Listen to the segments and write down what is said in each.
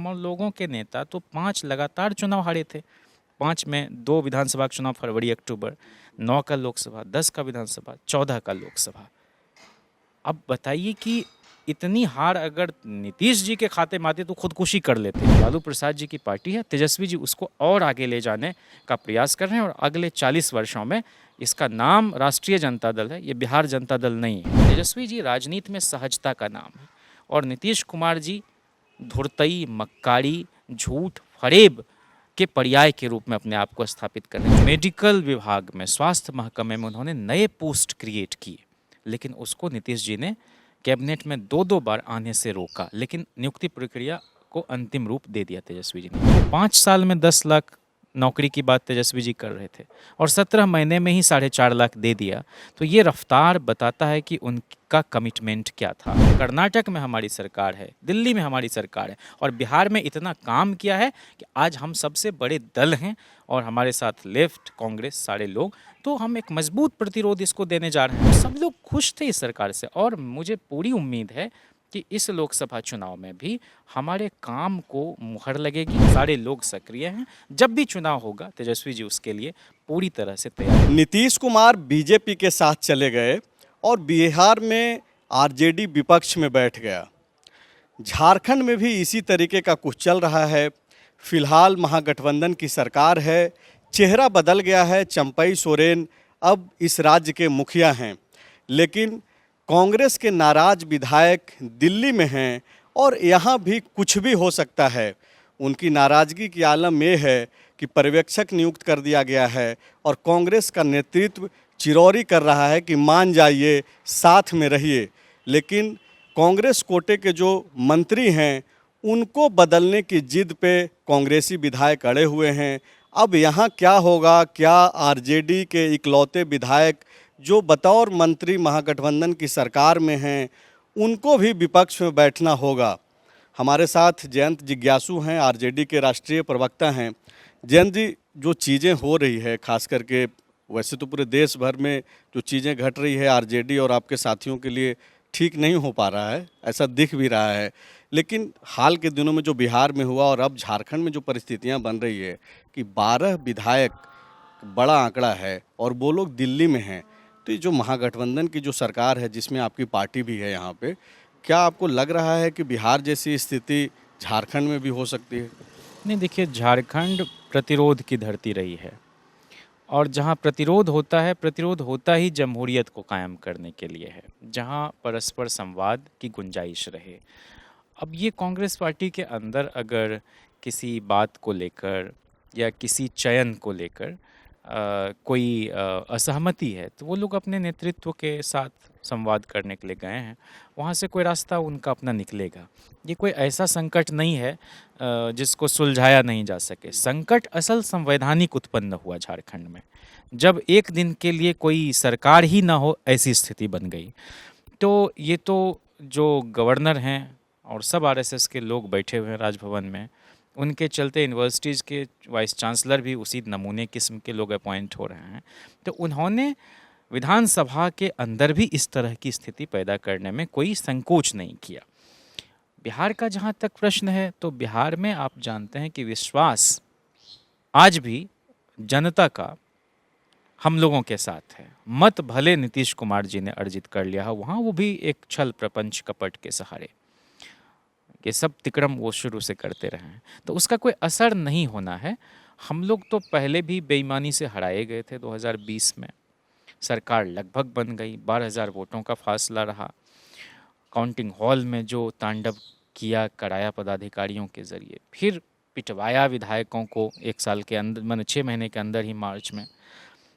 हम लोगों के नेता तो 5 लगातार चुनाव हारे थे। 5 में 2 विधानसभा के चुनाव फरवरी अक्टूबर, 9 का लोकसभा, 10 का विधानसभा, 14 का लोकसभा। अब बताइए कि इतनी हार अगर नीतीश जी के खाते में आती तो खुदकुशी कर लेते। लालू प्रसाद जी की पार्टी है, तेजस्वी जी उसको और आगे ले जाने का प्रयास कर रहे हैं और अगले 40 वर्षों में इसका नाम राष्ट्रीय जनता दल है, ये बिहार जनता दल नहीं है। तेजस्वी जी राजनीति में सहजता का नाम है और नीतीश कुमार जी धुरतई, मक्कारी, झूठ, फरेब के पर्याय के रूप में अपने आप को स्थापित कर रहे हैं। मेडिकल विभाग में, स्वास्थ्य महकमे में उन्होंने नए पोस्ट क्रिएट किए, लेकिन उसको नीतीश जी ने कैबिनेट में 2-2 बार आने से रोका, लेकिन नियुक्ति प्रक्रिया को अंतिम रूप दे दिया तेजस्वी जी ने। 5 साल में 10 लाख नौकरी की बात तेजस्वी जी कर रहे थे और 17 महीने में ही 4.5 लाख दे दिया। तो ये रफ्तार बताता है कि उनका कमिटमेंट क्या था। कर्नाटक में हमारी सरकार है, दिल्ली में हमारी सरकार है और बिहार में इतना काम किया है कि आज हम सबसे बड़े दल हैं और हमारे साथ लेफ्ट, कांग्रेस, सारे लोग, तो हम एक मजबूत प्रतिरोध इसको देने जा रहे हैं। सब लोग खुश थे इस सरकार से और मुझे पूरी उम्मीद है कि इस लोकसभा चुनाव में भी हमारे काम को मुहर लगेगी। सारे लोग सक्रिय हैं, जब भी चुनाव होगा तेजस्वी जी उसके लिए पूरी तरह से तैयार। नीतीश कुमार बीजेपी के साथ चले गए और बिहार में आरजेडी विपक्ष में बैठ गया। झारखंड में भी इसी तरीके का कुछ चल रहा है। फिलहाल महागठबंधन की सरकार है, चेहरा बदल गया है, चंपई सोरेन अब इस राज्य के मुखिया हैं, लेकिन कांग्रेस के नाराज विधायक दिल्ली में हैं और यहाँ भी कुछ भी हो सकता है। उनकी नाराज़गी की आलम यह है कि पर्यवेक्षक नियुक्त कर दिया गया है और कांग्रेस का नेतृत्व चिरौरी कर रहा है कि मान जाइए, साथ में रहिए, लेकिन कांग्रेस कोटे के जो मंत्री हैं उनको बदलने की जिद पे कांग्रेसी विधायक अड़े हुए हैं। अब यहाँ क्या होगा, क्या आरजेडी के इकलौते विधायक जो बतौर मंत्री महागठबंधन की सरकार में हैं उनको भी विपक्ष में बैठना होगा। हमारे साथ जयंत जिज्ञासु हैं, आरजेडी के राष्ट्रीय प्रवक्ता हैं। जयंत जी, जो चीज़ें हो रही है, खास करके वैसे तो पूरे देश भर में जो चीज़ें घट रही है आरजेडी और आपके साथियों के लिए ठीक नहीं हो पा रहा है, ऐसा दिख भी रहा है, लेकिन हाल के दिनों में जो बिहार में हुआ और अब झारखंड में जो परिस्थितियां बन रही है कि 12 विधायक बड़ा आंकड़ा है और वो लोग दिल्ली में हैं, तो ये जो महागठबंधन की जो सरकार है जिसमें आपकी पार्टी भी है यहाँ पे, क्या आपको लग रहा है कि बिहार जैसी स्थिति झारखंड में भी हो सकती है? नहीं, देखिए, झारखंड प्रतिरोध की धरती रही है और जहाँ प्रतिरोध होता ही जमहूरियत को कायम करने के लिए है, जहाँ परस्पर संवाद की गुंजाइश रहे। अब ये कांग्रेस पार्टी के अंदर अगर किसी बात को लेकर या किसी चयन को लेकर कोई असहमति है तो वो लोग अपने नेतृत्व के साथ संवाद करने के लिए गए हैं, वहाँ से कोई रास्ता उनका अपना निकलेगा। ये कोई ऐसा संकट नहीं है जिसको सुलझाया नहीं जा सके। संकट असल संवैधानिक उत्पन्न हुआ झारखंड में, जब एक दिन के लिए कोई सरकार ही ना हो ऐसी स्थिति बन गई। तो ये तो जो गवर्नर हैं और सब आरएसएस के लोग बैठे हुए हैं राजभवन में, उनके चलते यूनिवर्सिटीज़ के वाइस चांसलर भी उसी नमूने किस्म के लोग अपॉइंट हो रहे हैं। तो उन्होंने विधानसभा के अंदर भी इस तरह की स्थिति पैदा करने में कोई संकोच नहीं किया। बिहार का जहाँ तक प्रश्न है, तो बिहार में आप जानते हैं कि विश्वास आज भी जनता का हम लोगों के साथ है। मत भले नीतीश कुमार जी ने अर्जित कर लिया है वहाँ, वो भी एक छल प्रपंच कपट के सहारे, ये सब तिक्रम वो शुरू से करते रहे हैं, तो उसका कोई असर नहीं होना है। हम लोग तो पहले भी बेईमानी से हराए गए थे। 2020 में सरकार लगभग बन गई, 12,000 वोटों का फासला रहा। काउंटिंग हॉल में जो तांडव किया कराया पदाधिकारियों के जरिए, फिर पिटवाया विधायकों को 1 साल के अंदर, मैंने 6 महीने के अंदर ही मार्च में।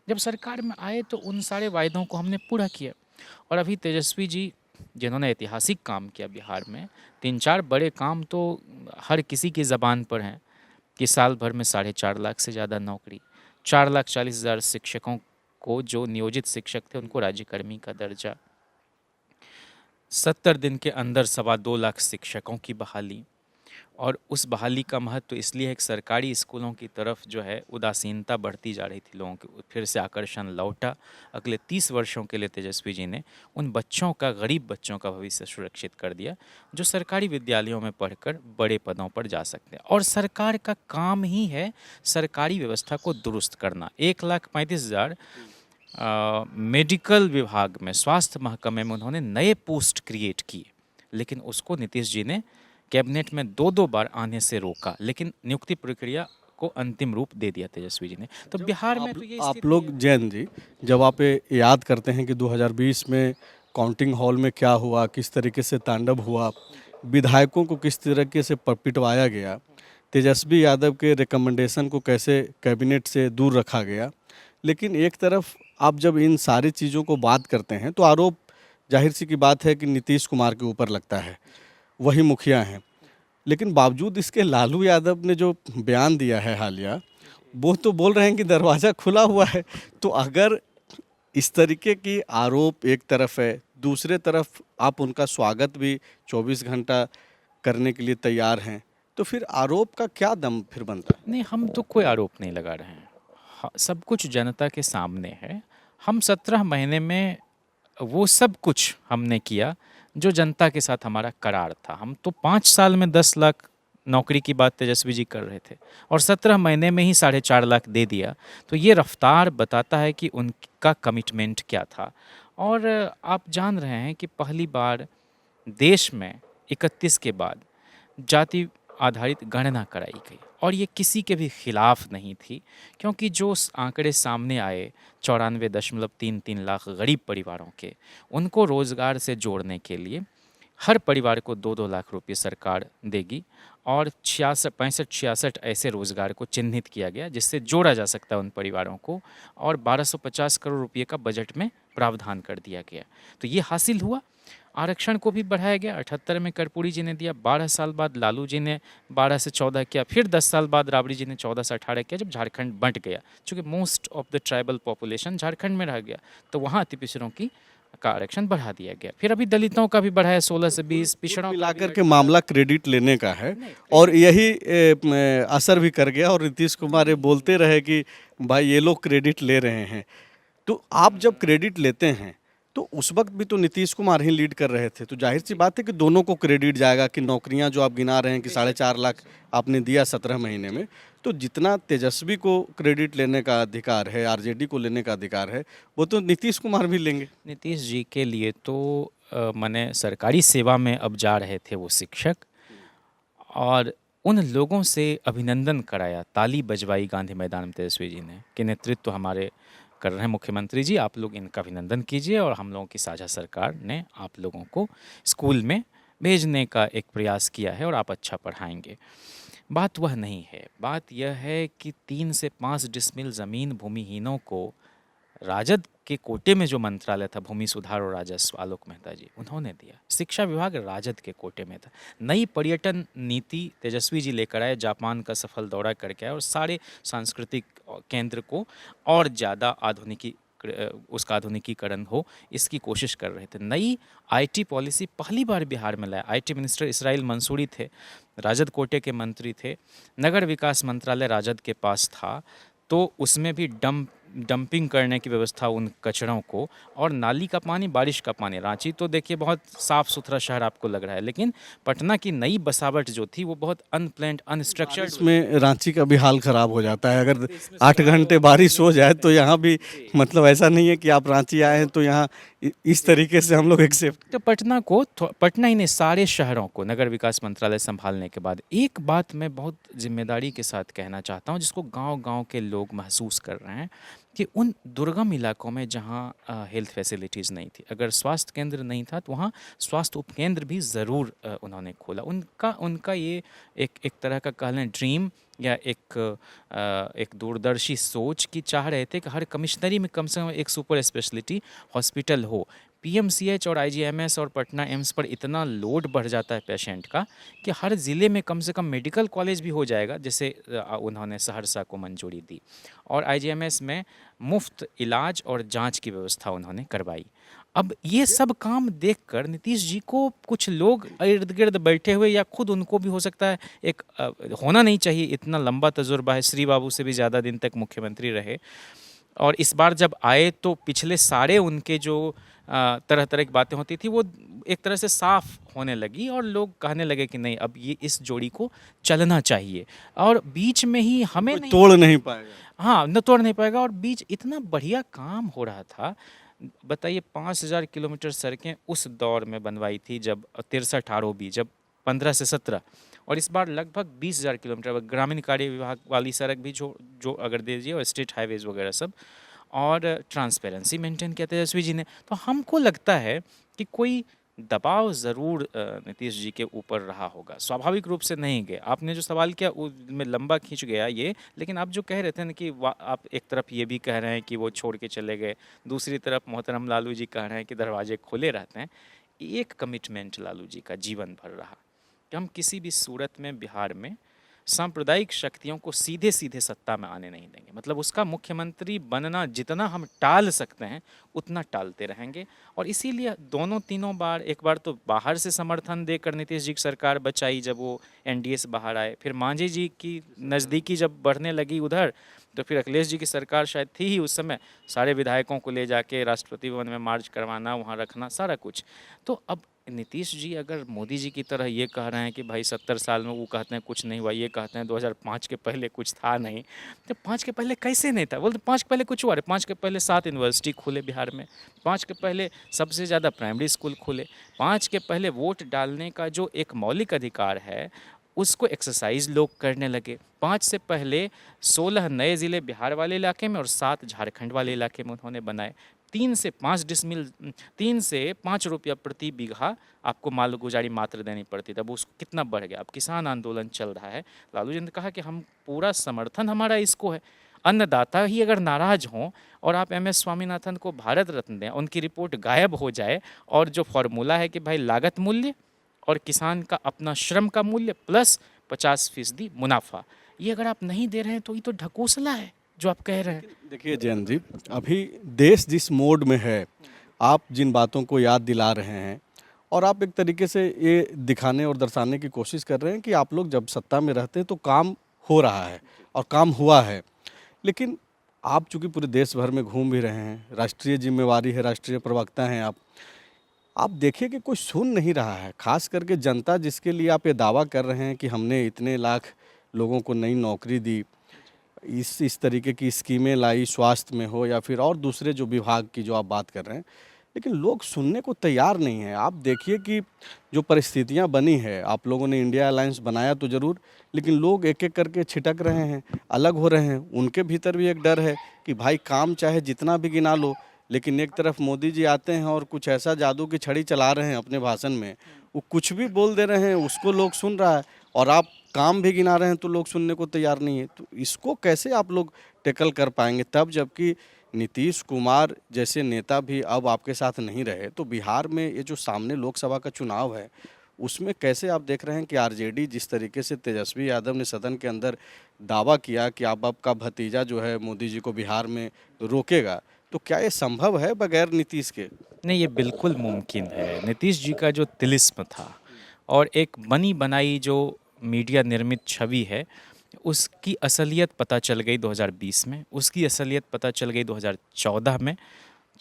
जब सरकार में आए तो उन सारे वायदों को हमने पूरा किया। और अभी तेजस्वी जी जिन्होंने ऐतिहासिक काम किया बिहार में, 3-4 बड़े काम तो हर किसी की ज़बान पर हैं कि साल भर में 4.5 लाख से ज़्यादा नौकरी, 4,40,000 शिक्षकों को जो नियोजित शिक्षक थे उनको राज्यकर्मी का दर्जा, 70 दिन के अंदर 2.25 लाख शिक्षकों की बहाली और उस बहाली का महत्व इसलिए है कि सरकारी स्कूलों की तरफ जो है उदासीनता बढ़ती जा रही थी लोगों की, फिर से आकर्षण लौटा। अगले 30 वर्षों के लिए तेजस्वी जी ने उन बच्चों का, गरीब बच्चों का भविष्य सुरक्षित कर दिया जो सरकारी विद्यालयों में पढ़कर बड़े पदों पर जा सकते हैं। और सरकार का काम ही है सरकारी व्यवस्था को दुरुस्त करना। 1,35,000 मेडिकल विभाग में, स्वास्थ्य महकमे में उन्होंने नए पोस्ट क्रिएट किए, लेकिन उसको नीतीश जी ने कैबिनेट में 2-2 बार आने से रोका, लेकिन नियुक्ति प्रक्रिया को अंतिम रूप दे दिया तेजस्वी जी ने। तो बिहार में तो ये आप स्थिति लोग है। जैन जी, जब आप ये याद करते हैं कि 2020 में काउंटिंग हॉल में क्या हुआ, किस तरीके से तांडव हुआ, विधायकों को किस तरीके से पिटवाया गया, तेजस्वी यादव के रिकमेंडेशन को कैसे कैबिनेट से दूर रखा गया, लेकिन एक तरफ आप जब इन सारी चीज़ों को बात करते हैं तो आरोप जाहिर सी की बात है कि नीतीश कुमार के ऊपर लगता है, वही मुखिया हैं। लेकिन बावजूद इसके लालू यादव ने जो बयान दिया है हालिया, वो तो बोल रहे हैं कि दरवाज़ा खुला हुआ है। तो अगर इस तरीके की आरोप एक तरफ है, दूसरे तरफ आप उनका स्वागत भी 24 घंटा करने के लिए तैयार हैं, तो फिर आरोप का क्या दम फिर बनता है? नहीं, हम तो कोई आरोप नहीं लगा रहे हैं। सब कुछ जनता के सामने है। हम 17 महीने में वो सब कुछ हमने किया जो जनता के साथ हमारा करार था। हम तो 5 साल में 10 लाख नौकरी की बात तेजस्वी जी कर रहे थे और 17 महीने में ही 4.5 लाख दे दिया। तो ये रफ्तार बताता है कि उनका कमिटमेंट क्या था। और आप जान रहे हैं कि पहली बार देश में 31 के बाद जाति आधारित गणना कराई गई और ये किसी के भी खिलाफ नहीं थी, क्योंकि जो आंकड़े सामने आए 94.33 लाख गरीब परिवारों के, उनको रोज़गार से जोड़ने के लिए हर परिवार को 2-2 लाख रुपये सरकार देगी और 65-66 ऐसे रोज़गार को चिन्हित किया गया जिससे जोड़ा जा सकता है उन परिवारों को, और 1250 करोड़ रुपये का बजट में प्रावधान कर दिया गया। तो ये हासिल हुआ। आरक्षण को भी बढ़ाया गया। 78 में कर्पूरी जी ने दिया, 12 साल बाद लालू जी ने 12 से 14 किया, फिर 10 साल बाद राबड़ी जी ने 14 से 18 किया जब झारखंड बंट गया। चूँकि most of the tribal population Jharkhand में रह गया तो वहाँ अति पिछड़ों का आरक्षण बढ़ा दिया गया। फिर अभी दलितों का भी बढ़ाया 16 से 20, पिछड़ों मिलाकर के मामला क्रेडिट लेने का है और यही असर भी कर गया और नीतीश कुमार ये बोलते रहे कि भाई ये लोग क्रेडिट ले रहे हैं। तो आप जब क्रेडिट लेते हैं तो उस वक्त भी तो नीतीश कुमार ही लीड कर रहे थे, तो जाहिर सी बात है कि दोनों को क्रेडिट जाएगा कि नौकरियां जो आप गिना रहे हैं कि 4.5 लाख आपने दिया 17 महीने में, तो जितना तेजस्वी को क्रेडिट लेने का अधिकार है, आरजेडी को लेने का अधिकार है, वो तो नीतीश कुमार भी लेंगे। नीतीश जी के लिए तो माने सरकारी सेवा में अब जा रहे थे वो शिक्षक, और उन लोगों से अभिनंदन कराया, ताली बजवाई गांधी मैदान में तेजस्वी जी ने कि नेतृत्व हमारे कर रहे हैं मुख्यमंत्री जी, आप लोग इनका अभिनंदन कीजिए और हम लोगों की साझा सरकार ने आप लोगों को स्कूल में भेजने का एक प्रयास किया है और आप अच्छा पढ़ाएंगे। बात वह नहीं है। बात यह है कि 3 से 5 डिसमिल ज़मीन भूमिहीनों को राजद के कोटे में जो मंत्रालय था, भूमि सुधार और राजस्व, आलोक मेहता जी उन्होंने दिया। शिक्षा विभाग राजद के कोटे में था। नई पर्यटन नीति तेजस्वी जी लेकर आए, जापान का सफल दौरा करके आए और सारे सांस्कृतिक केंद्र को और ज़्यादा उसका आधुनिकीकरण हो, इसकी कोशिश कर रहे थे। नई आईटी पॉलिसी पहली बार बिहार में लाया। आईटी मिनिस्टर इसराइल मंसूरी थे, राजद कोटे के मंत्री थे। नगर विकास मंत्रालय राजद के पास था, तो उसमें भी डंपिंग करने की व्यवस्था उन कचरों को, और नाली का पानी, बारिश का पानी। रांची तो देखिए बहुत साफ़ सुथरा शहर आपको लग रहा है, लेकिन पटना की नई बसावट जो थी वो बहुत अनप्लान्ड, अनस्ट्रक्चर्ड। इसमें रांची का भी हाल खराब हो जाता है। अगर 8 घंटे बारिश हो जाए तो यहाँ भी मतलब ऐसा नहीं है कि आप रांची आए हैं तो यहाँ इस तरीके से हम लोग एक्सेप्ट। तो पटना को, पटना ही नहीं सारे शहरों को नगर विकास मंत्रालय संभालने के बाद एक बात मैं बहुत जिम्मेदारी के साथ कहना चाहता हूँ, जिसको गांव-गांव के लोग महसूस कर रहे हैं, कि उन दुर्गम इलाकों में जहाँ हेल्थ फैसिलिटीज़ नहीं थी, अगर स्वास्थ्य केंद्र नहीं था तो वहाँ स्वास्थ्य उपकेंद्र भी ज़रूर उन्होंने खोला। उनका ये एक तरह का कह लें ड्रीम या एक दूरदर्शी सोच की चाह रहे थे कि हर कमिश्नरी में कम से कम एक सुपर स्पेशलिटी हॉस्पिटल हो। पीएमसीएच और आईजीएमएस और पटना एम्स पर इतना लोड बढ़ जाता है पेशेंट का कि हर ज़िले में कम से कम मेडिकल कॉलेज भी हो जाएगा, जैसे उन्होंने सहरसा को मंजूरी दी। और आईजीएमएस में मुफ्त इलाज और जांच की व्यवस्था उन्होंने करवाई। अब ये सब काम देखकर नीतीश जी को कुछ लोग इर्द गिर्द बैठे हुए, या खुद उनको भी हो सकता है एक होना नहीं चाहिए, इतना लंबा तजुर्बा है, श्री बाबू से भी ज़्यादा दिन तक मुख्यमंत्री रहे, और इस बार जब आए तो पिछले सारे उनके जो तरह तरह की बातें होती थी वो एक तरह से साफ होने लगी, और लोग कहने लगे कि नहीं अब ये इस जोड़ी को चलना चाहिए। और बीच में ही हमें कोई नहीं, तोड़ नहीं पाएगा। हाँ न तोड़ नहीं पाएगा। और बीच इतना बढ़िया काम हो रहा था, बताइए 5,000 किलोमीटर सड़कें उस दौर में बनवाई थी जब 63 आरओबी, जब 15 से 17, और इस बार लगभग 20,000 किलोमीटर ग्रामीण कार्य विभाग वाली सड़क भी जो अगर दे दीजिए, और स्टेट हाईवेज वगैरह सब, और ट्रांसपेरेंसी मेंटेन किया तेजस्वी जी ने। तो हमको लगता है कि कोई दबाव ज़रूर नीतीश जी के ऊपर रहा होगा, स्वाभाविक रूप से नहीं गए। आपने जो सवाल किया उसमें लंबा खींच गया ये, लेकिन आप जो कह रहे थे ना कि आप एक तरफ ये भी कह रहे हैं कि वो छोड़ के चले गए, दूसरी तरफ मोहतरम लालू जी कह रहे हैं कि दरवाजे खुले रहते हैं। एक कमिटमेंट लालू जी का जीवन भर रहा कि हम किसी भी सूरत में बिहार में सांप्रदायिक शक्तियों को सीधे सीधे सत्ता में आने नहीं देंगे। मतलब उसका मुख्यमंत्री बनना जितना हम टाल सकते हैं उतना टालते रहेंगे। और इसीलिए दोनों तीनों बार, एक बार तो बाहर से समर्थन देकर नीतीश जी की सरकार बचाई जब वो एनडीए से बाहर आए, फिर मांझी जी की नज़दीकी जब बढ़ने लगी उधर, तो फिर अखिलेश जी की सरकार शायद थी ही उस समय, सारे विधायकों को ले जाके राष्ट्रपति भवन में मार्च करवाना, वहाँ रखना सारा कुछ। तो अब नीतीश जी अगर मोदी जी की तरह ये कह रहे हैं कि भाई 70 साल में, वो कहते हैं कुछ नहीं हुआ, ये कहते हैं 2005 के पहले कुछ था नहीं, तो 5 के पहले कैसे नहीं था? बोलते 5 के पहले कुछ हुआ, 5 के पहले 7 यूनिवर्सिटी खुले बिहार में, 5 के पहले सबसे ज़्यादा प्राइमरी स्कूल खुले, 5 के पहले वोट डालने का जो एक मौलिक अधिकार है उसको एक्सरसाइज लोग करने लगे। 5 से पहले 16 नए ज़िले बिहार वाले इलाके में और 7 झारखंड वाले इलाके में उन्होंने बनाए। 3 से 5 डिसमिल, 3 से 5 रुपया प्रति बीघा आपको मालगुजारी मात्र देनी पड़ती थी। अब उसको कितना बढ़ गया। अब किसान आंदोलन चल रहा है। लालू जी ने कहा कि हम पूरा समर्थन हमारा इसको है। अन्नदाता ही अगर नाराज हों और आप MS स्वामीनाथन को भारत रत्न दें, उनकी रिपोर्ट गायब हो जाए, और जो फॉर्मूला है कि भाई लागत मूल्य और किसान का अपना श्रम का मूल्य प्लस 50% मुनाफा, ये अगर आप नहीं दे रहे हैं तो ये तो ढकोसला है जो आप कह रहे हैं। देखिए जयंत जी, अभी देश जिस मोड में है, आप जिन बातों को याद दिला रहे हैं और आप एक तरीके से ये दिखाने और दर्शाने की कोशिश कर रहे हैं कि आप लोग जब सत्ता में रहते हैं तो काम हो रहा है और काम हुआ है। लेकिन आप चूंकि पूरे देश भर में घूम भी रहे हैं, राष्ट्रीय जिम्मेवारी है, राष्ट्रीय प्रवक्ता हैं आप देखिए कि कोई सुन नहीं रहा है। खास करके जनता जिसके लिए आप ये दावा कर रहे हैं कि हमने इतने लाख लोगों को नई नौकरी दी, इस तरीके की स्कीमें लाई, स्वास्थ्य में हो या फिर और दूसरे जो विभाग की जो आप बात कर रहे हैं, लेकिन लोग सुनने को तैयार नहीं हैं। आप देखिए कि जो परिस्थितियां बनी है, आप लोगों ने इंडिया अलायंस बनाया तो ज़रूर, लेकिन लोग एक एक करके छिटक रहे हैं, अलग हो रहे हैं। उनके भीतर भी एक डर है कि भाई काम चाहे जितना भी गिना लो, लेकिन एक तरफ मोदी जी आते हैं और कुछ ऐसा जादू की छड़ी चला रहे हैं अपने भाषण में, वो कुछ भी बोल दे रहे हैं, उसको लोग सुन रहा है, और आप काम भी गिना रहे हैं तो लोग सुनने को तैयार नहीं है। तो इसको कैसे आप लोग टैकल कर पाएंगे तब, जबकि नीतीश कुमार जैसे नेता भी अब आपके साथ नहीं रहे? तो बिहार में ये जो सामने लोकसभा का चुनाव है, उसमें कैसे आप देख रहे हैं कि आरजेडी जिस तरीके से तेजस्वी यादव ने सदन के अंदर दावा किया कि अब आपका भतीजा जो है मोदी जी को बिहार में रोकेगा, तो क्या ये संभव है बगैर नीतीश के? नहीं, ये बिल्कुल मुमकिन है। नीतीश जी का जो तिलिस्म था और एक बनी बनाई जो मीडिया निर्मित छवि है, उसकी असलियत पता चल गई 2020 में, उसकी असलियत पता चल गई 2014 में।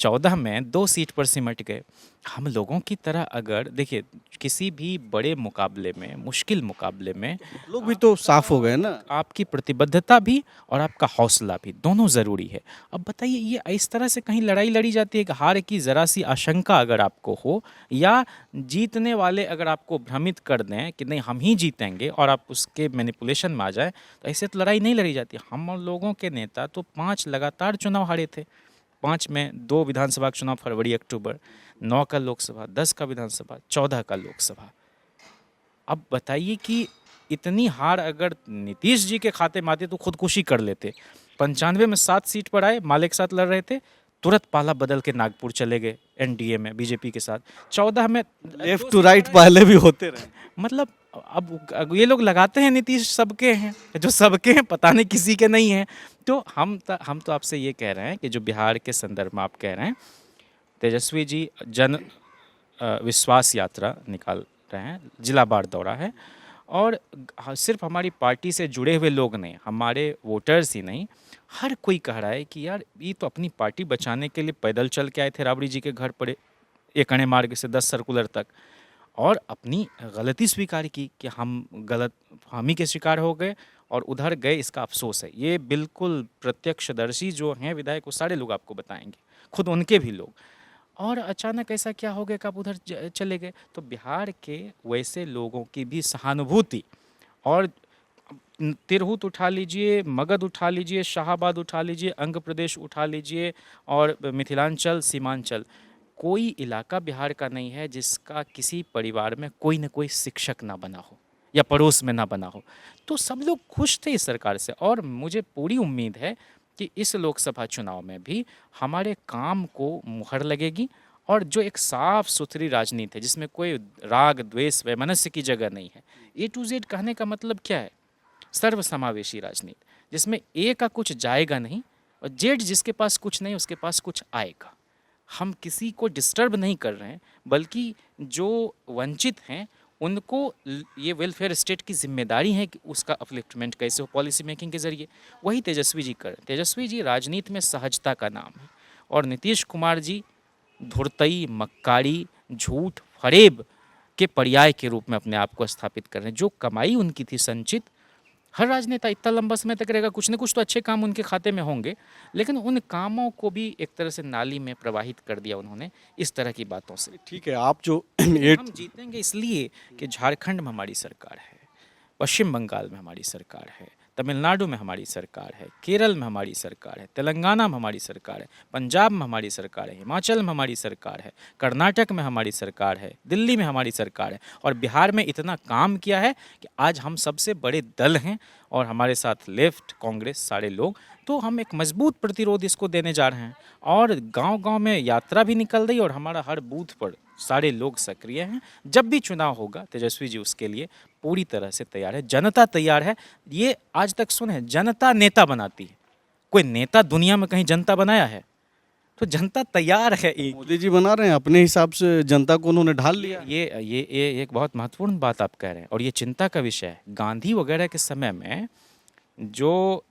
14 में 2 सीट पर सिमट गए। हम लोगों की तरह अगर देखिए किसी भी बड़े मुकाबले में, मुश्किल मुकाबले में, लोग भी तो साफ हो गए ना। आपकी प्रतिबद्धता भी और आपका हौसला भी दोनों ज़रूरी है। अब बताइए ये इस तरह से कहीं लड़ाई लड़ी जाती है कि हार की ज़रा सी आशंका अगर आपको हो, या जीतने वाले अगर आपको भ्रमित कर दें कि नहीं हम ही जीतेंगे और आप उसके मैनिपुलेशन में आ जाए, तो ऐसे तो लड़ाई नहीं लड़ी जाती। हम लोगों के नेता तो 5 लगातार चुनाव हारे थे। 5 में 2 विधानसभा का चुनाव फरवरी अक्टूबर, 9 का लोकसभा, 10 का विधानसभा, 14 का लोकसभा। अब बताइए कि इतनी हार अगर नीतीश जी के खाते में आती तो खुदकुशी कर लेते। 95 में 7 सीट पर आए, माले के साथ लड़ रहे थे, तुरंत पाला बदल के नागपुर चले गए एनडीए में बीजेपी के साथ। 14 में लेफ्ट टू राइट पहले भी होते रहे। मतलब अब ये लोग लगाते हैं नीतीश सबके हैं, जो सबके हैं पता नहीं किसी के नहीं हैं। तो हम तो आपसे ये कह रहे हैं कि जो बिहार के संदर्भ में आप कह रहे हैं, तेजस्वी जी विश्वास यात्रा निकाल रहे हैं, जिला बार दौरा है। और सिर्फ हमारी पार्टी से जुड़े हुए लोग नहीं, हमारे वोटर्स ही नहीं, हर कोई कह रहा है कि यार ये तो अपनी पार्टी बचाने के लिए पैदल चल के आए थे राबड़ी जी के घर पर, एक अणे मार्ग से 10 सर्कुलर तक, और अपनी गलती स्वीकार की कि हामी के शिकार हो गए और उधर गए, इसका अफसोस है। ये बिल्कुल प्रत्यक्षदर्शी जो हैं विधायक, वो सारे लोग आपको बताएंगे, खुद उनके भी लोग। और अचानक ऐसा क्या हो गया कि आप उधर चले गए? तो बिहार के वैसे लोगों की भी सहानुभूति, और तिरहुत उठा लीजिए, मगध उठा लीजिए, शाहाबाद उठा लीजिए, अंग प्रदेश उठा लीजिए, और मिथिलांचल, सीमांचल, कोई इलाका बिहार का नहीं है जिसका किसी परिवार में कोई न कोई शिक्षक ना बना हो या पड़ोस में ना बना हो। तो सब लोग खुश थे इस सरकार से, और मुझे पूरी उम्मीद है कि इस लोकसभा चुनाव में भी हमारे काम को मुहर लगेगी, और जो एक साफ सुथरी राजनीति है जिसमें कोई राग द्वेष वैमनस्य की जगह नहीं है। A to Z कहने का मतलब क्या है? सर्वसमावेशी राजनीति, जिसमें ए का कुछ जाएगा नहीं और जेड जिसके पास कुछ नहीं उसके पास कुछ आएगा। हम किसी को डिस्टर्ब नहीं कर रहे हैं, बल्कि जो वंचित हैं उनको ये वेलफेयर स्टेट की जिम्मेदारी है कि उसका अपलिफ्टमेंट कैसे हो पॉलिसी मेकिंग के जरिए। वही तेजस्वी जी कर, तेजस्वी जी राजनीति में सहजता का नाम है, और नीतीश कुमार जी धुरतई, मक्कारी, झूठ, फरेब के पर्याय के रूप में अपने आप को स्थापित कर रहे हैं। जो कमाई उनकी थी संचित, हर राजनेता इतना लंबा समय तक रहेगा, कुछ न कुछ तो अच्छे काम उनके खाते में होंगे, लेकिन उन कामों को भी एक तरह से नाली में प्रवाहित कर दिया उन्होंने इस तरह की बातों से। ठीक है, आप जो हम जीतेंगे इसलिए कि झारखंड में हमारी सरकार है, पश्चिम बंगाल में हमारी सरकार है, तमिलनाडु में हमारी सरकार है, केरल में हमारी सरकार है, तेलंगाना में हमारी सरकार है, पंजाब में हमारी सरकार है, हिमाचल में हमारी सरकार है, कर्नाटक में हमारी सरकार है, दिल्ली में हमारी सरकार है, और बिहार में इतना काम किया है कि आज हम सबसे बड़े दल हैं, और हमारे साथ लेफ्ट, कांग्रेस, सारे लोग। तो हम एक मजबूत प्रतिरोध इसको देने जा रहे हैं, और गांव-गांव में यात्रा भी निकल रही है, और हमारा हर बूथ पर सारे लोग सक्रिय हैं। जब भी चुनाव होगा तेजस्वी जी उसके लिए पूरी तरह से तैयार है, जनता तैयार है। ये आज तक सुने, जनता नेता बनाती है, कोई नेता दुनिया में कहीं जनता बनाया है? तो जनता तैयार है। मोदी जी बना रहे हैं अपने हिसाब से, जनता को उन्होंने ढाल लिया। ये एक बहुत महत्वपूर्ण बात आप कह रहे हैं, और ये चिंता का विषय है। गांधी वगैरह के समय में जो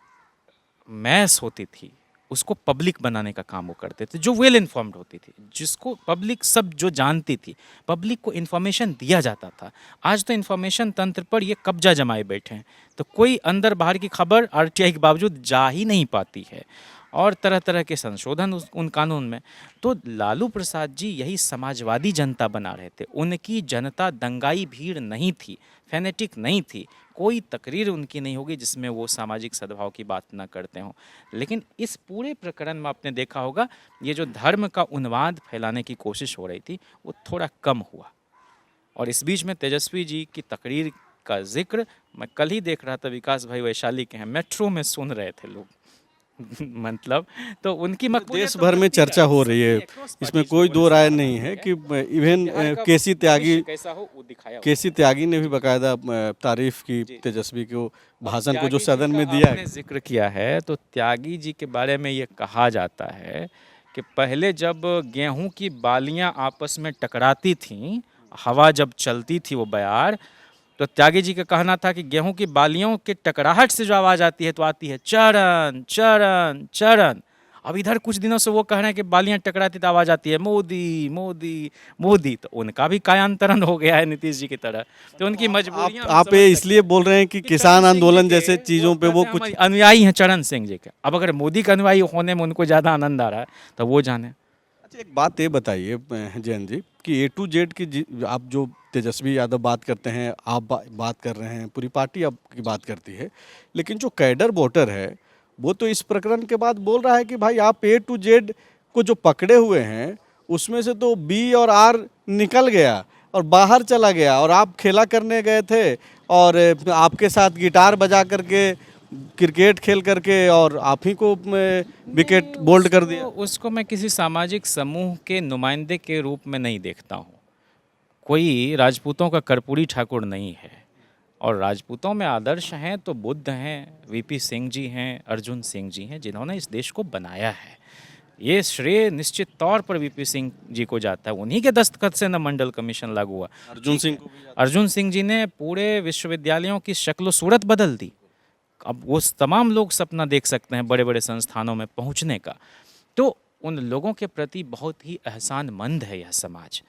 मैस होती थी उसको पब्लिक बनाने का काम वो करते थे, जो वेल इन्फॉर्म्ड होती थी, जिसको पब्लिक सब जो जानती थी, पब्लिक को इन्फॉर्मेशन दिया जाता था। आज तो इन्फॉर्मेशन तंत्र पर ये कब्जा जमाए बैठे हैं, तो कोई अंदर बाहर की खबर आरटीआई के बावजूद जा ही नहीं पाती है, और तरह तरह के संशोधन उन कानून में। तो लालू प्रसाद जी यही समाजवादी जनता बना रहे थे। उनकी जनता दंगाई भीड़ नहीं थी, फैनेटिक नहीं थी। कोई तकरीर उनकी नहीं होगी जिसमें वो सामाजिक सद्भाव की बात ना करते हों। लेकिन इस पूरे प्रकरण में आपने देखा होगा, ये जो धर्म का उन्माद फैलाने की कोशिश हो रही थी वो थोड़ा कम हुआ। और इस बीच में तेजस्वी जी की तकरीर का जिक्र मैं कल ही देख रहा था, विकास भाई वैशाली के हैं, मेट्रो में सुन रहे थे लोग। मतलब तो उनकी देश भर में चर्चा हो रही है, इसमें कोई दो राय नहीं है कि इवन केसी त्यागी ने भी बकायदा तारीफ की तेजस्वी को, भाषण को जो सदन में दिया है। जिक्र किया है तो त्यागी जी के बारे में ये कहा जाता है कि पहले जब गेहूं की बालियां आपस में टकराती थीं, हवा जब चलती थी वो बयार, तो त्यागी जी का कहना था कि गेहूं की बालियों के टकराहट से जो आवाज़ आती है तो आती है चरण चरण चरण। अब इधर कुछ दिनों से वो कह रहे हैं कि बालियां टकराती तो आवाज़ आती है मोदी मोदी मोदी। तो उनका भी कायांतरण हो गया है नीतीश जी की तरह। तो उनकी मजबूरियां आप इसलिए बोल रहे हैं कि किसान आंदोलन जैसे चीज़ों पे वो कुछ अनुयायी हैं चरण सिंह जी के। अब अगर मोदी का अनुयायी होने में उनको ज़्यादा आनंद आ रहा है तो वो जाने। अच्छा, एक बात ये बताइए जैन जी कि A to Z की आप जो तेजस्वी यादव बात करते हैं, आप बात कर रहे हैं, पूरी पार्टी आपकी बात करती है, लेकिन जो कैडर वोटर है वो तो इस प्रकरण के बाद बोल रहा है कि भाई आप A to Z को जो पकड़े हुए हैं उसमें से तो B और R निकल गया और बाहर चला गया, और आप खेला करने गए थे और आपके साथ गिटार बजा करके, क्रिकेट खेल करके, और आप ही को विकेट बोल्ड कर दिया। उसको मैं किसी सामाजिक समूह के नुमाइंदे के रूप में नहीं देखता हूँ। कोई राजपूतों का कर्पूरी ठाकुर नहीं है, और राजपूतों में आदर्श हैं तो बुद्ध हैं, VP सिंह जी हैं, अर्जुन सिंह जी हैं, जिन्होंने इस देश को बनाया है। ये श्रेय निश्चित तौर पर वीपी सिंह जी को जाता है। उन्हीं के दस्तखत से न मंडल कमीशन लागू हुआ। अर्जुन सिंह को भी अर्जुन सिंह जी ने पूरे विश्वविद्यालयों की शक्ल सूरत बदल दी। अब वो तमाम लोग सपना देख सकते हैं बड़े बड़े संस्थानों में पहुंचने का। तो उन लोगों के प्रति बहुत ही एहसानमंद है यह समाज।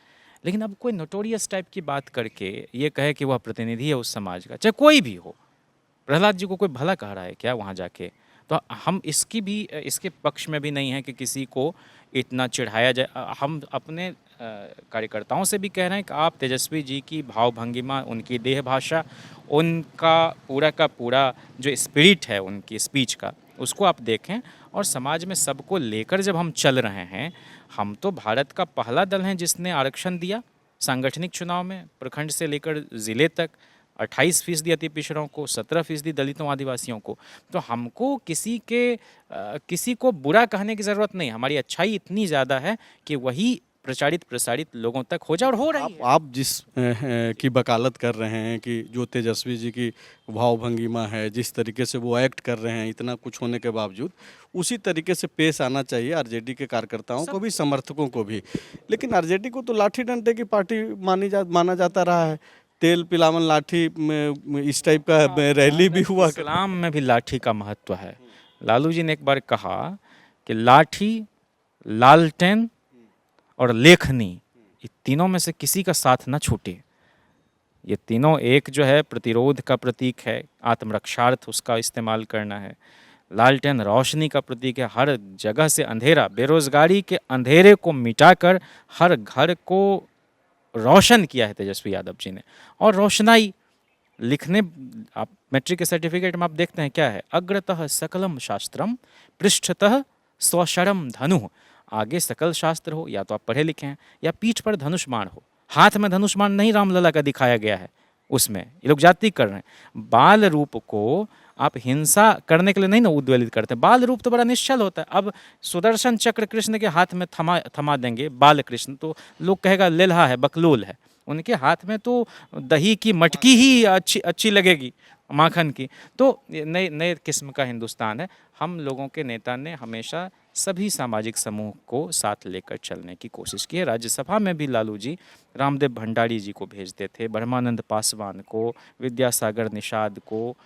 लेकिन अब कोई नोटोरियस टाइप की बात करके ये कहे कि वह प्रतिनिधि है उस समाज का, चाहे कोई भी हो, प्रहलाद जी को कोई भला कह रहा है क्या वहाँ जाके? तो हम इसके पक्ष में भी नहीं है कि किसी को इतना चिढ़ाया जाए। हम अपने कार्यकर्ताओं से भी कह रहे हैं कि आप तेजस्वी जी की भाव भंगिमा, उनकी देह भाषा, उनका पूरा का पूरा जो स्पिरिट है उनकी स्पीच का, उसको आप देखें। और समाज में सबको लेकर जब हम चल रहे हैं, हम तो भारत का पहला दल हैं जिसने आरक्षण दिया सांगठनिक चुनाव में, प्रखंड से लेकर ज़िले तक 28% अति पिछड़ों को, 17% दलितों आदिवासियों को। तो हमको किसी को बुरा कहने की ज़रूरत नहीं। हमारी अच्छाई इतनी ज़्यादा है कि वही प्रचारित प्रसारित लोगों तक हो जाए, और हो रही है। आप जिस की वकालत कर रहे हैं कि जो तेजस्वी जी की भाव भंगिमा है, जिस तरीके से वो एक्ट कर रहे हैं इतना कुछ होने के बावजूद, उसी तरीके से पेश आना चाहिए आरजेडी के कार्यकर्ताओं को भी, समर्थकों को भी। लेकिन आरजेडी को तो लाठी डंडे की पार्टी माना जाता रहा है। तेल पिलावन लाठी में इस टाइप का रैली भी हुआ। इस्लाम में भी लाठी का महत्व है। लालू जी ने एक बार कहा कि लाठी, लालटेन और लेखनी, ये तीनों में से किसी का साथ ना छूटे। ये तीनों एक जो है प्रतिरोध का प्रतीक है, आत्मरक्षार्थ उसका इस्तेमाल करना है। लालटेन रोशनी का प्रतीक है, हर जगह से अंधेरा, बेरोजगारी के अंधेरे को मिटाकर हर घर को रोशन किया है तेजस्वी यादव जी ने। और रोशनाई लिखने, आप मैट्रिक के सर्टिफिकेट में आप देखते हैं क्या है, अग्रतः सकलम शास्त्रम पृष्ठतः स्वशरम धनु। आगे सकल शास्त्र हो, या तो आप पढ़े लिखे हैं, या पीठ पर धनुष बाण हो। हाथ में धनुष बाण नहीं रामलला का दिखाया गया है उसमें, ये लोग जाति कर रहे हैं। बाल रूप को आप हिंसा करने के लिए नहीं ना उद्वेलित करते। बाल रूप तो बड़ा निश्चल होता है। अब सुदर्शन चक्र कृष्ण के हाथ में थमा देंगे बाल कृष्ण, तो लोग कहेगा लेल्हा है, बकलोल है। उनके हाथ में तो दही की मटकी ही अच्छी लगेगी, माखन की। तो नए नए किस्म का हिंदुस्तान है। हम लोगों के नेता ने हमेशा सभी सामाजिक समूह को साथ लेकर चलने की कोशिश की है। राज्यसभा में भी लालू जी रामदेव भंडारी जी को भेजते थे, ब्रह्मानंद पासवान को, विद्यासागर निषाद को,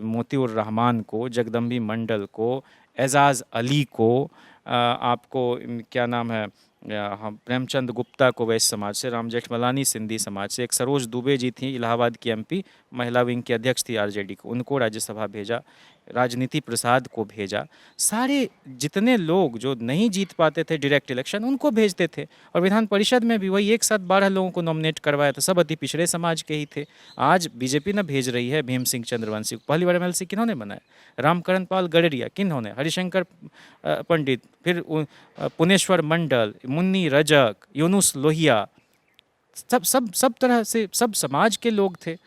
मोतीउर रहमान को, जगदम्बी मंडल को, एजाज अली को, आपको क्या नाम है, हम प्रेमचंद गुप्ता को वैश्य समाज से, राम जेठमलानी सिंधी समाज से, एक सरोज दुबे जी थी इलाहाबाद की एमपी, महिला विंग की अध्यक्ष थी आरजेडी को, उनको राज्यसभा भेजा, राजनीति प्रसाद को भेजा। सारे जितने लोग जो नहीं जीत पाते थे डायरेक्ट इलेक्शन, उनको भेजते थे। और विधान परिषद में भी वही एक साथ 12 लोगों को नॉमिनेट करवाया था, सब अति पिछड़े समाज के ही थे। आज बीजेपी ने भेज रही है भीम सिंह चंद्रवंशी को। पहली बार एमएलसी किन्होंने बनाया? रामकरण पाल गडरिया, किन्होंने? हरिशंकर पंडित, फिर पुनेश्वर मंडल, मुन्नी रजक, यूनुस लोहिया, सब तरह से सब समाज के लोग थे।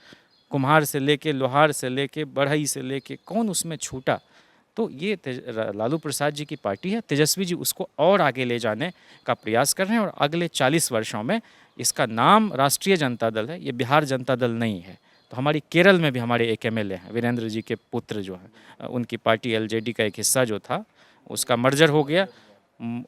कुम्हार से लेके, लोहार से लेके, बढ़ई से लेके, कौन उसमें छूटा? तो ये लालू प्रसाद जी की पार्टी है। तेजस्वी जी उसको और आगे ले जाने का प्रयास कर रहे हैं, और अगले 40 वर्षों में इसका नाम राष्ट्रीय जनता दल है, ये बिहार जनता दल नहीं है। तो हमारी केरल में भी हमारे एक एमएलए हैं, वीरेंद्र जी के पुत्र जो हैं, उनकी पार्टी एलजेडी का एक हिस्सा जो था उसका मर्जर हो गया।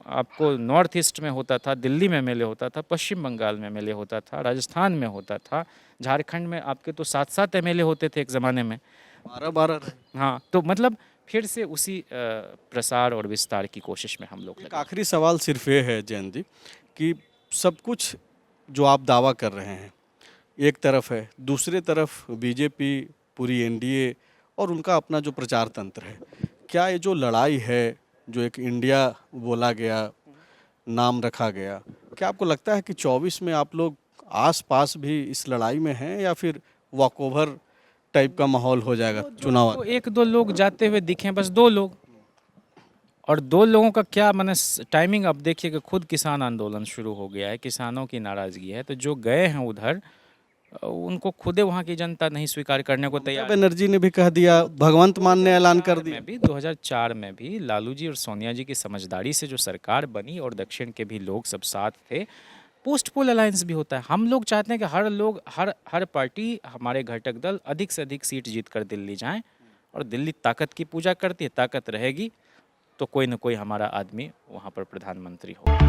आपको नॉर्थ ईस्ट में होता था, दिल्ली में एमएलए होता था, पश्चिम बंगाल में एमएलए होता था, राजस्थान में होता था, झारखंड में आपके तो 7-7 एमएलए होते थे एक ज़माने में, 12-12। हाँ। तो मतलब फिर से उसी प्रसार और विस्तार की कोशिश में हम लोग एक आखिरी सवाल सिर्फ ये है जैन जी कि सब कुछ जो आप दावा कर रहे हैं एक तरफ है, दूसरे तरफ बीजेपी, पूरी एनडीए और उनका अपना जो प्रचार तंत्र है, क्या ये जो लड़ाई है, जो एक इंडिया बोला गया, नाम रखा गया, क्या आपको लगता है कि 24 में आप लोग आस-पास भी इस लड़ाई में हैं, या फिर वॉकओवर टाइप का माहौल हो जाएगा चुनाव? तो 1-2 लोग जाते हुए दिखे, बस 2 लोग, और 2 लोगों का क्या माने टाइमिंग। अब देखिए कि खुद किसान आंदोलन शुरू हो गया है, किसानों की नाराजगी है, तो जो गए हैं उधर उनको खुदे वहाँ की जनता नहीं स्वीकार करने को तैयार। बनर्जी ने भी कह दिया, भगवंत मान ने ऐलान कर दिया। 2004 में भी लालू जी और सोनिया जी की समझदारी से जो सरकार बनी और दक्षिण के भी लोग सब साथ थे, पोस्ट पोल अलायंस भी होता है। हम लोग चाहते हैं कि हर पार्टी, हमारे घटक दल अधिक से अधिक सीट जीत कर दिल्ली जाएं, और दिल्ली ताकत की पूजा करती है, ताकत रहेगी तो कोई ना कोई हमारा आदमी वहाँ पर प्रधानमंत्री होगा।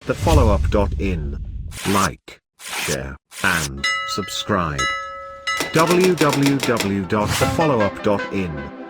The Follow-Up.in. Like, share, and subscribe. www.thefollowup.in